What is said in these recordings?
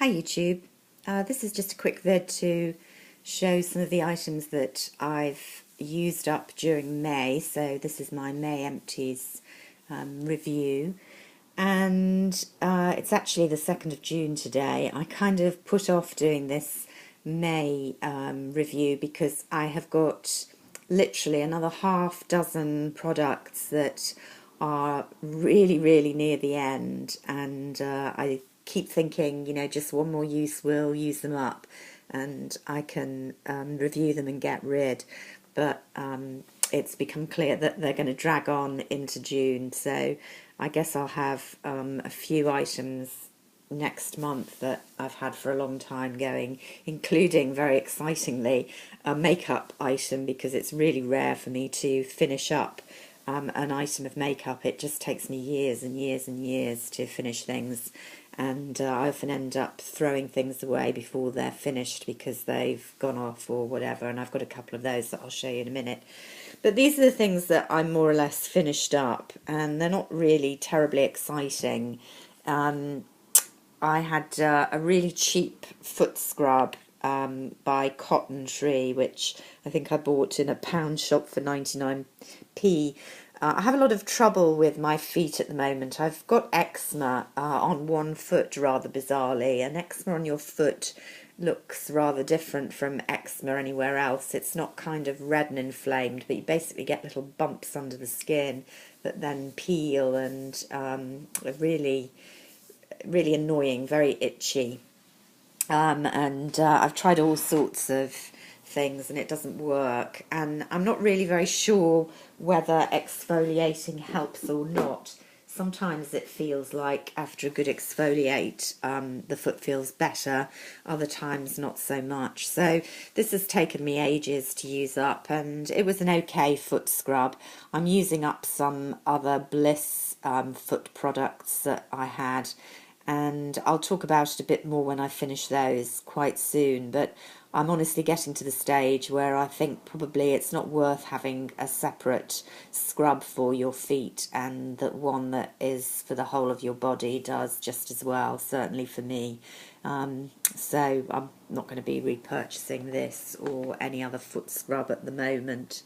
Hi YouTube, this is just a quick vid to show some of the items that I've used up during May. So this is my May empties review, and it's actually the 2nd of June today. I kind of put off doing this May review because I have got literally another half dozen products that are really near the end, and I keep thinking, just one more use will use them up and I can review them and get rid. But it's become clear that they're going to drag on into June, so I guess I'll have a few items next month that I've had for a long time going, including, very excitingly, a makeup item, because it's really rare for me to finish up an item of makeup. It just takes me years and years and years to finish things, and I often end up throwing things away before they're finished because they've gone off or whatever, and I've got a couple of those that I'll show you in a minute. But these are the things that I'm more or less finished up, and they're not really terribly exciting. I had a really cheap foot scrub by Cotton Tree, which I think I bought in a pound shop for 99p. I have a lot of trouble with my feet at the moment. I've got eczema on one foot, rather bizarrely, and eczema on your foot looks rather different from eczema anywhere else. It's not kind of red and inflamed, but you basically get little bumps under the skin that then peel and are really annoying, very itchy. And I've tried all sorts of things and it doesn't work, and I'm not really very sure whether exfoliating helps or not. Sometimes it feels like after a good exfoliate the foot feels better, other times not so much. So this has taken me ages to use up, and it was an okay foot scrub. I'm using up some other Bliss foot products that I had, and I'll talk about it a bit more when I finish those quite soon. But I'm honestly getting to the stage where I think probably it's not worth having a separate scrub for your feet, and that one that is for the whole of your body does just as well, certainly for me. So I'm not going to be repurchasing this or any other foot scrub at the moment.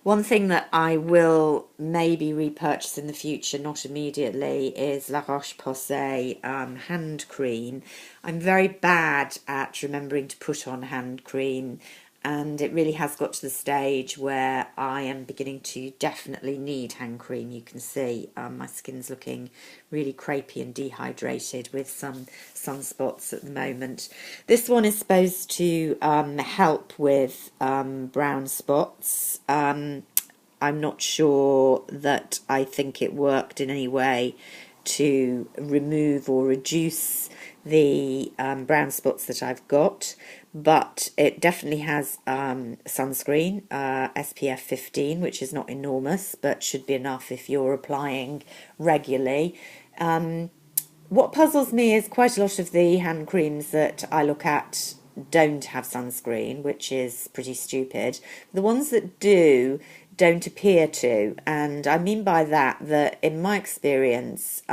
One thing that I will maybe repurchase in the future, not immediately, is La Roche-Posay hand cream. I'm very bad at remembering to put on hand cream, and it really has got to the stage where I am beginning to definitely need hand cream. You can see my skin's looking really crepey and dehydrated with some sunspots at the moment. This one is supposed to help with brown spots. I'm not sure that I think it worked in any way to remove or reduce the brown spots that I've got, but it definitely has sunscreen, SPF 15, which is not enormous but should be enough if you're applying regularly. What puzzles me is quite a lot of the hand creams that I look at don't have sunscreen, which is pretty stupid. The ones that do don't appear to, and I mean by that in my experience,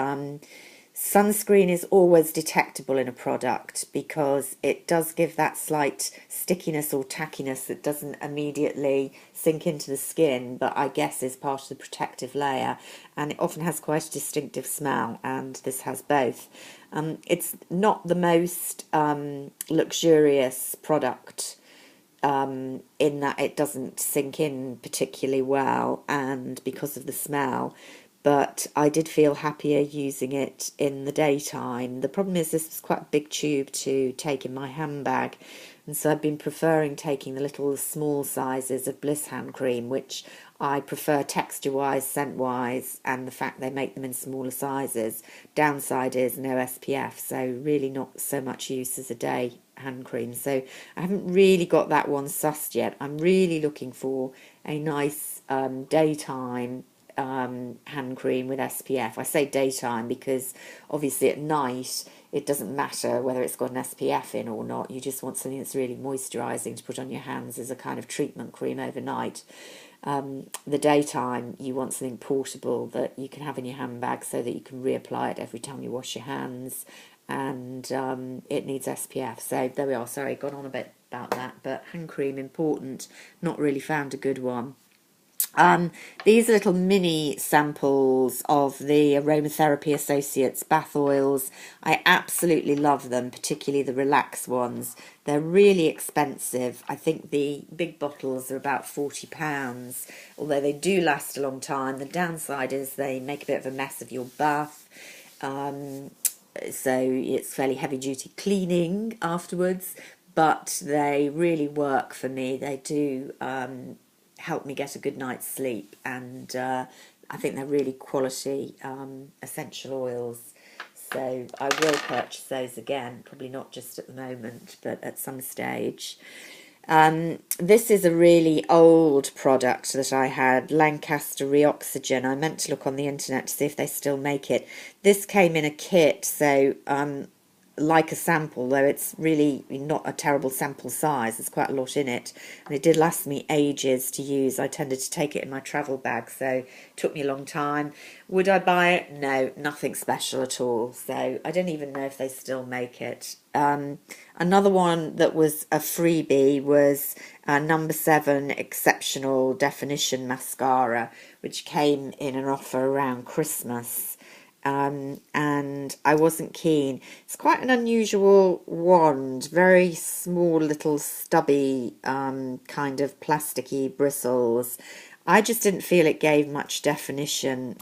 sunscreen is always detectable in a product because it does give that slight stickiness or tackiness that doesn't immediately sink into the skin, but I guess is part of the protective layer, and it often has quite a distinctive smell, and this has both. It's not the most luxurious product in that it doesn't sink in particularly well, and because of the smell, but I did feel happier using it in the daytime. The problem is this was quite a big tube to take in my handbag, and so I've been preferring taking the little small sizes of Bliss hand cream, which I prefer texture-wise, scent-wise, and the fact they make them in smaller sizes. Downside is no SPF, so really not so much use as a day hand cream. So I haven't really got that one sussed yet. I'm really looking for a nice daytime hand cream with SPF. I say daytime because obviously at night it doesn't matter whether it's got an SPF in or not. You just want something that's really moisturising to put on your hands as a kind of treatment cream overnight. The daytime you want something portable that you can have in your handbag so that you can reapply it every time you wash your hands, and it needs SPF. So there we are. Sorry, gone on a bit about that, but hand cream important. Not really found a good one. These little mini samples of the Aromatherapy Associates bath oils, I absolutely love them, particularly the Relax ones. They're really expensive. I think the big bottles are about £40, although they do last a long time. The downside is they make a bit of a mess of your bath. So it's fairly heavy duty cleaning afterwards, but they really work for me. They do help me get a good night's sleep, and I think they're really quality essential oils. So I will purchase those again, probably not just at the moment, but at some stage. This is a really old product that I had, Lancaster Reoxygen. I meant to look on the internet to see if they still make it. This came in a kit, so like a sample, though it's really not a terrible sample size. There's quite a lot in it, and it did last me ages to use. I tended to take it in my travel bag, so it took me a long time. Would I buy it? No, nothing special at all. So I don't even know if they still make it. Another one that was a freebie was number 7 Exceptional Definition Mascara, which came in an offer around Christmas. And I wasn't keen. It's quite an unusual wand, very small little stubby kind of plasticky bristles. I just didn't feel it gave much definition,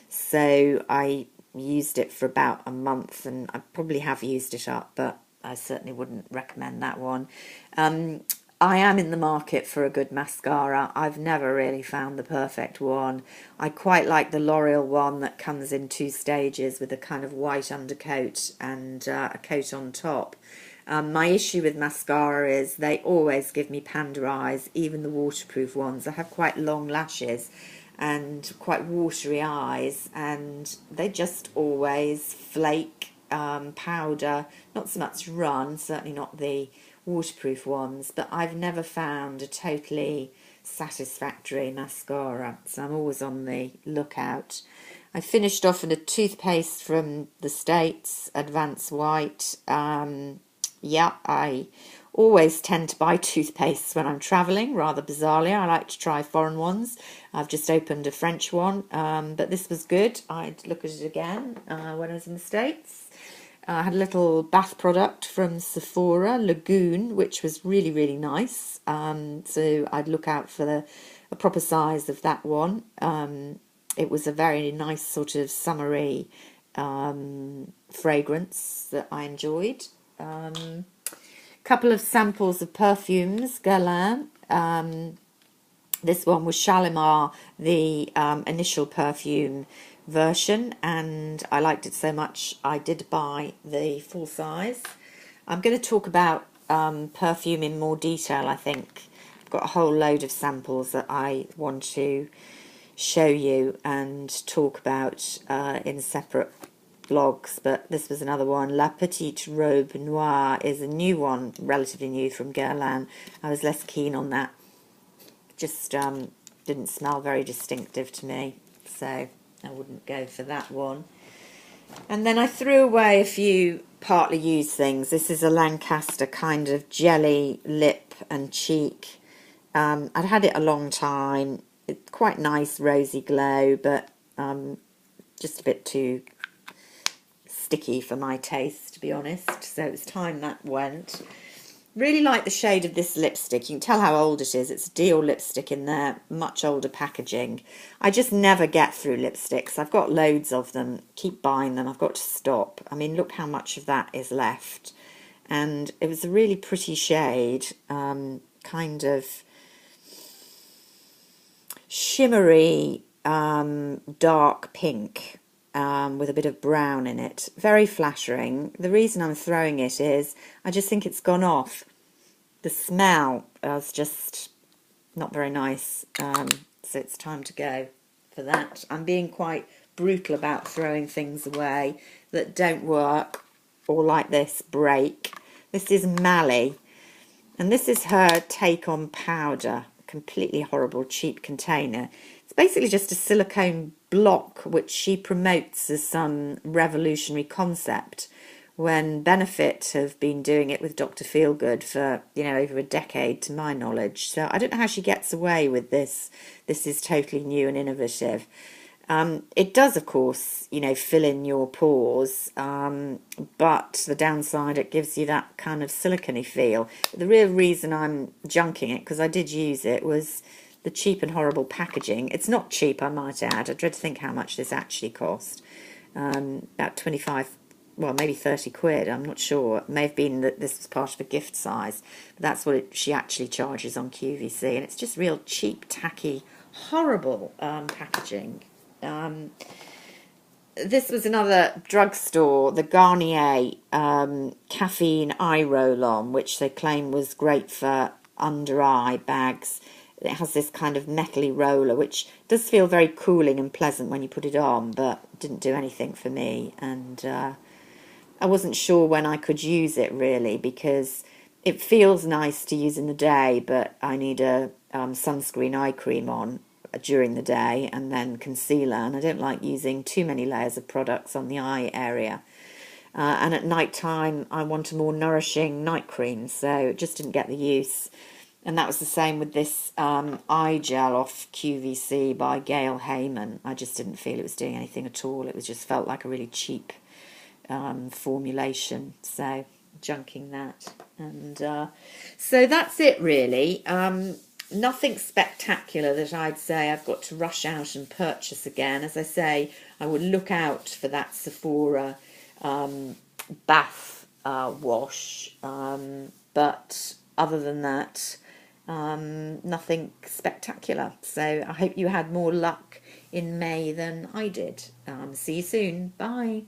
so I used it for about a month, and I probably have used it up, but I certainly wouldn't recommend that one. I am in the market for a good mascara. I've never really found the perfect one. I quite like the L'Oreal one that comes in 2 stages with a kind of white undercoat and a coat on top. My issue with mascara is they always give me panda eyes, even the waterproof ones. I have quite long lashes and quite watery eyes, and they just always flake, powder, not so much run, certainly not the waterproof ones, but I've never found a totally satisfactory mascara, so I'm always on the lookout. I finished off in a toothpaste from the States, Advanced White. Yeah, I always tend to buy toothpastes when I'm travelling, rather bizarrely. I like to try foreign ones. I've just opened a French one, but this was good. I'd look at it again when I was in the States. I had a little bath product from Sephora, Lagoon, which was really, really nice. So I'd look out for a proper size of that one. It was a very nice sort of summery fragrance that I enjoyed. Couple of samples of perfumes, Guerlain. This one was Shalimar, the initial perfume version, and I liked it so much I did buy the full size. I'm going to talk about perfume in more detail, I think. I've got a whole load of samples that I want to show you and talk about in separate blogs, but this was another one. La Petite Robe Noire is a new one, relatively new, from Guerlain. I was less keen on that. Just didn't smell very distinctive to me, so I wouldn't go for that one. And then I threw away a few partly used things. This is a Lancaster kind of jelly lip and cheek. I'd had it a long time. It's quite nice rosy glow, but just a bit too sticky for my taste, to be honest. So it was time that went. Really like the shade of this lipstick. You can tell how old it is. It's a Dior lipstick in their much older packaging. I just never get through lipsticks. I've got loads of them. Keep buying them. I've got to stop. I mean, look how much of that is left. And it was a really pretty shade. Kind of shimmery, dark pink. With a bit of brown in it. Very flattering. The reason I'm throwing it is I just think it's gone off. The smell is just not very nice, so it's time to go for that. I'm being quite brutal about throwing things away that don't work or, like this, break. This is Mally, and this is her take on powder. Completely horrible, cheap container. It's basically just a silicone block which she promotes as some revolutionary concept. when Benefit have been doing it with Dr. Feelgood for, over a decade to my knowledge. So I don't know how she gets away with this. This is totally new and innovative. It does, of course, fill in your pores, but the downside, it gives you that kind of silicone-y feel. The real reason I'm junking it, because I did use it, was the cheap and horrible packaging. It's not cheap, I might add. I dread to think how much this actually cost. About 25, well, maybe 30 quid, I'm not sure. It may have been that this was part of a gift size, but that's what she actually charges on QVC, and it's just real cheap, tacky, horrible packaging. This was another drugstore, the Garnier caffeine eye roll-on, which they claim was great for under eye bags. It has this kind of metally roller, which does feel very cooling and pleasant when you put it on, but didn't do anything for me. And I wasn't sure when I could use it, really, because it feels nice to use in the day, but I need a sunscreen eye cream on during the day and then concealer, and I don't like using too many layers of products on the eye area. And at night time I want a more nourishing night cream, so it just didn't get the use. And that was the same with this eye gel off QVC by Gail Heyman. I just didn't feel it was doing anything at all. It was just felt like a really cheap formulation, so junking that. And so that's it, really. Nothing spectacular that I'd say I've got to rush out and purchase again. As I say, I would look out for that Sephora bath wash, but other than that, nothing spectacular. So I hope you had more luck in May than I did. See you soon. Bye.